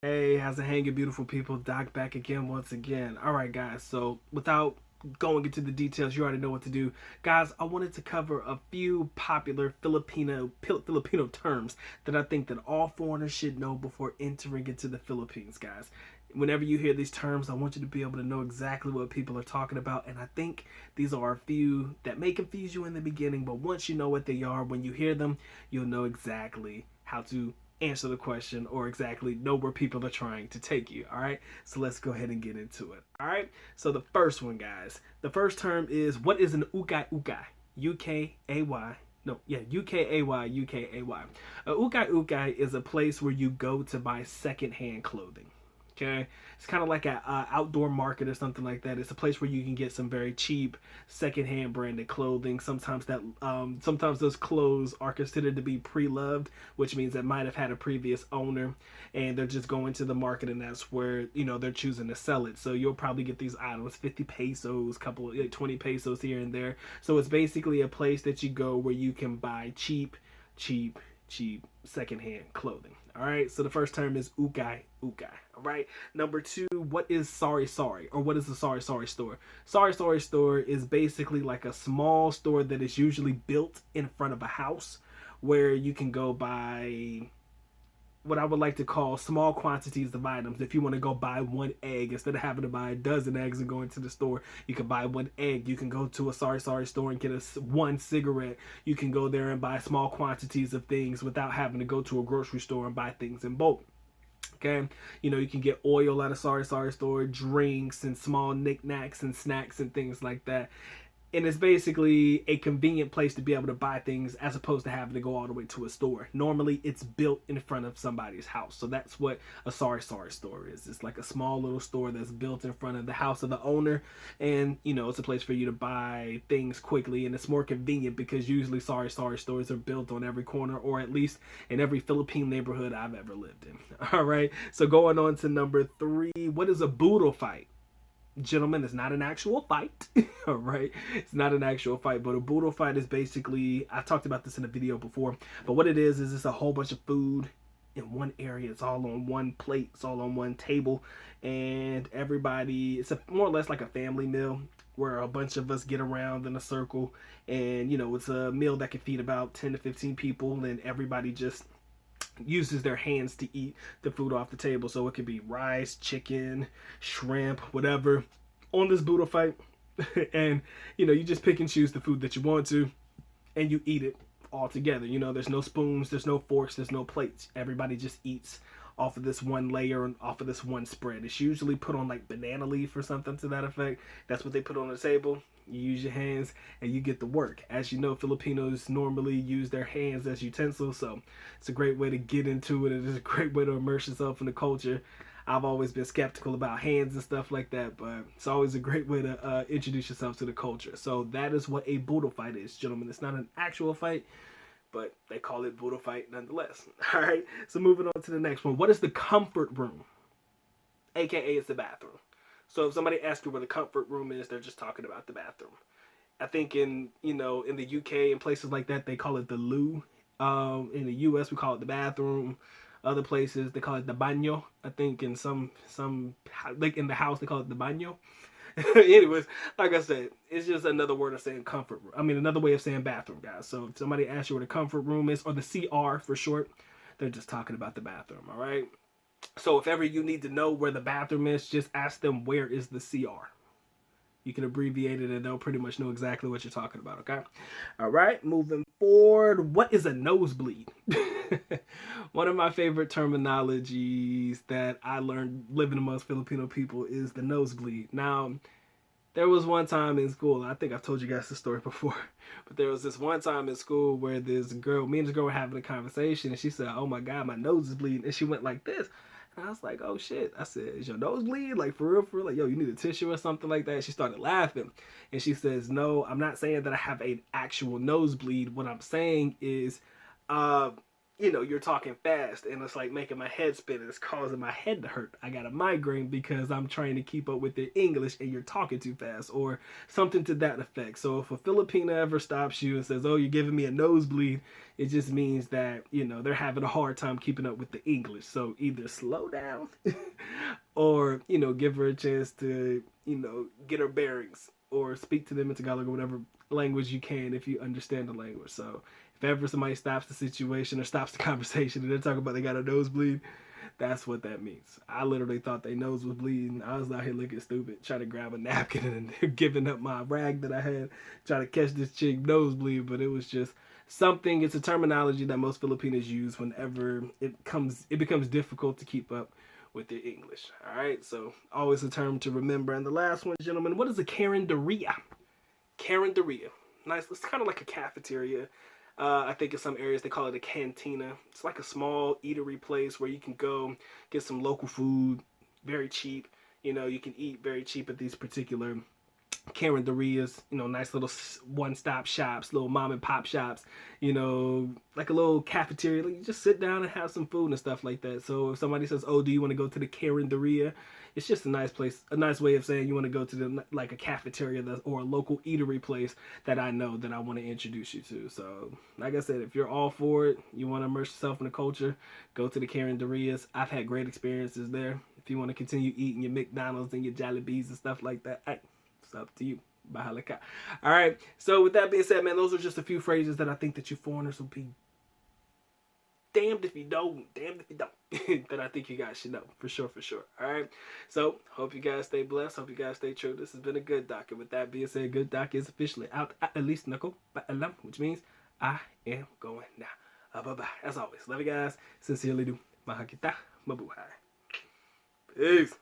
Hey, how's it hanging, beautiful people? Doc back again, once again. All right, guys. So, without going into the details, you already know what to do, guys. I wanted to cover a few popular Filipino terms that I think that all foreigners should know before entering into the Philippines, guys. Whenever you hear these terms, I want you to be able to know exactly what people are talking about, and I think these are a few that may confuse you in the beginning, but once you know what they are, when you hear them, you'll know exactly how to answer the question or exactly know where people are trying to take you. All right, so let's go ahead and get into it. All right, so the first one, guys, the first term is, what is an ukay ukay? UKAY. No, yeah, UKAY, UKAY. A ukay ukay is a place where you go to buy secondhand clothing. Okay, it's kind of like an outdoor market or something like that. It's a place where you can get some very cheap secondhand branded clothing. Sometimes those clothes are considered to be pre-loved, which means that might have had a previous owner, and they're just going to the market, and that's where they're choosing to sell it. So you'll probably get these items 50 pesos, couple of 20 pesos here and there. So it's basically a place that you go where you can buy cheap, cheap secondhand clothing. All right. So the first term is ukay ukay. All right. Number two, what is sari sari, or what is the sari sari store? Sari sari store is basically like a small store that is usually built in front of a house where you can go buy what I would like to call small quantities of items. If you want to go buy one egg, instead of having to buy a dozen eggs and going to the store, you can buy one egg. You can go to a sari sari store and get one cigarette. You can go there and buy small quantities of things without having to go to a grocery store and buy things in bulk. Okay, you can get oil at a sari sari store, drinks and small knickknacks and snacks and things like that, and it's basically a convenient place to be able to buy things as opposed to having to go all the way to a store. Normally it's built in front of somebody's house, so that's what a sari sari store is. It's like a small little store that's built in front of the house of the owner, and it's a place for you to buy things quickly, and it's more convenient because usually sari sari stores are built on every corner, or at least in every Philippine neighborhood I've ever lived in. All right, so going on to number three, what is a boodle fight? Gentlemen, it's not an actual fight. All right, it's not an actual fight, but a boodle fight is basically, I talked about this in a video before, but what it is it's a whole bunch of food in one area. It's all on one plate, it's all on one table, and everybody, it's more or less like a family meal where a bunch of us get around in a circle, and it's a meal that can feed about 10 to 15 people, and everybody just uses their hands to eat the food off the table. So it could be rice, chicken, shrimp, whatever on this Buddha fight. And you just pick and choose the food that you want to, and you eat it all together. There's no spoons, there's no forks, there's no plates. Everybody just eats off of this one layer and off of this one spread. It's usually put on like banana leaf or something to that effect. That's what they put on the table. You use your hands and you get the work. As you know, Filipinos normally use their hands as utensils, so it's a great way to get into it. It's a great way to immerse yourself in the culture. I've always been skeptical about hands and stuff like that, but it's always a great way to introduce yourself to the culture. So that is what a Budo fight is, gentlemen. It's not an actual fight, but they call it Budo fight nonetheless. All right, so moving on to the next one. What is the comfort room? AKA it's the bathroom. So if somebody asks you where the comfort room is, they're just talking about the bathroom. I think in the UK and places like that, they call it the loo. In the US, we call it the bathroom. Other places they call it the baño. I think in some like in the house they call it the baño. Anyways, like I said, it's just another word of saying comfort room. I mean, another way of saying bathroom, guys. So if somebody asks you where the comfort room is, or the CR for short, they're just talking about the bathroom. All right. So if ever you need to know where the bathroom is, just ask them where is the CR. You can abbreviate it and they'll pretty much know exactly what you're talking about, okay? All right, moving forward. What is a nosebleed? One of my favorite terminologies that I learned living amongst Filipino people is the nosebleed. Now, there was one time in school, I think I've told you guys this story before, but there was this one time in school where me and this girl were having a conversation, and she said, "Oh my God, my nose is bleeding," and she went like this. And I was like, "Oh shit." I said, "Is your nose bleed? Like for real, for real? Like, yo, you need a tissue or something like that?" She started laughing. And she says, "No, I'm not saying that I have an actual nosebleed. What I'm saying is, uh, you're talking fast and it's like making my head spin and it's causing my head to hurt. I got a migraine because I'm trying to keep up with the English and you're talking too fast or something to that effect. So if a Filipino ever stops you and says, "Oh, you're giving me a nosebleed," it just means that, they're having a hard time keeping up with the English. So either slow down or, give her a chance to, get her bearings or speak to them in Tagalog or whatever language you can if you understand the language. So if ever somebody stops the situation or stops the conversation and they're talking about they got a nosebleed, that's what that means. I literally thought their nose was bleeding. I was out here looking stupid, trying to grab a napkin and giving up my rag that I had, trying to catch this chick nosebleed, but it was just something. It's a terminology that most Filipinos use whenever it becomes difficult to keep up with their English. All right, so always a term to remember. And the last one, gentlemen, what is a carinderia? Carinderia. Nice. It's kind of like a cafeteria. I think in some areas they call it a cantina. It's like a small eatery place where you can go get some local food, very cheap. You can eat very cheap at these particular carinderias, nice little one-stop shops, little mom and pop shops, like a little cafeteria. Like you just sit down and have some food and stuff like that. So if somebody says, "Oh, do you want to go to the carinderia?" It's just a nice place, a nice way of saying you want to go to like a cafeteria or a local eatery place that I know that I want to introduce you to. So, like I said, if you're all for it, you want to immerse yourself in the culture, go to the carinderias. I've had great experiences there. If you want to continue eating your McDonald's and your Jollibees and stuff like that, it's up to you. Bahala ka. All right. So with that being said, man, those are just a few phrases that I think that you foreigners will be damned if you don't, damned if you don't. That I think you guys should know for sure, for sure. All right. So hope you guys stay blessed. Hope you guys stay true. This has been a good doc. And with that being said, good doc is officially out. At least Nako, which means I am going now. Bye bye. As always, love you guys. Sincerely do. Mahakita. Mabuhay. Peace.